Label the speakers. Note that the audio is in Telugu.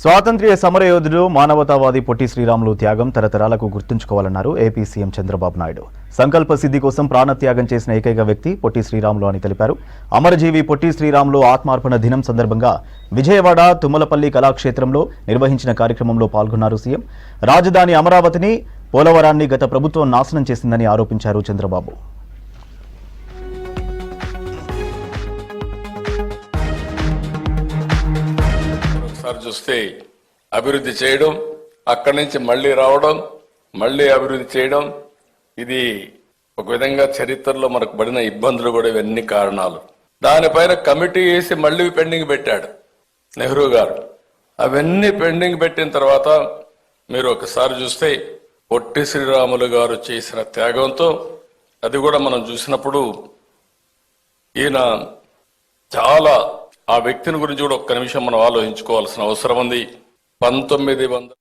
Speaker 1: స్వాతంత్ర్య సమరయోధుడు మానవతావాది పొట్టి శ్రీరాములు త్యాగం తరతరాలకు గుర్తుంచుకోవాలన్నారు ఏపీ సీఎం చంద్రబాబు నాయుడు. సంకల్ప సిద్ధి కోసం ప్రాణత్యాగం చేసిన ఏకైక వ్యక్తి పొట్టి శ్రీరాములు అని తెలిపారు. అమరజీవి పొట్టి శ్రీరాములు ఆత్మార్పణ దినం సందర్భంగా విజయవాడ తుమ్మలపల్లి కళాక్షేత్రంలో నిర్వహించిన కార్యక్రమంలో పాల్గొన్నారు సీఎం. రాజధాని అమరావతిని, పోలవరాన్ని గత ప్రభుత్వం నాశనం చేసిందని ఆరోపించారు చంద్రబాబు.
Speaker 2: చూస్తే అభివృద్ధి చేయడం, అక్కడి నుంచి మళ్లీ రావడం, మళ్లీ అభివృద్ధి చేయడం, ఇది ఒక విధంగా చరిత్రలో మనకు పడిన ఇబ్బందులు కూడా ఇవన్నీ కారణాలు. దానిపైన కమిటీ వేసి మళ్లీ పెండింగ్ పెట్టాడు నెహ్రూ గారు. అవన్నీ పెండింగ్ పెట్టిన తర్వాత మీరు ఒకసారి చూస్తే పొట్టి శ్రీరాములు గారు చేసిన త్యాగంతో అది కూడా మనం చూసినప్పుడు ఈయన చాలా ఆ వ్యక్తిని గురించి కూడా ఒక్క నిమిషం మనం ఆలోచించుకోవాల్సిన అవసరం ఉంది. 1900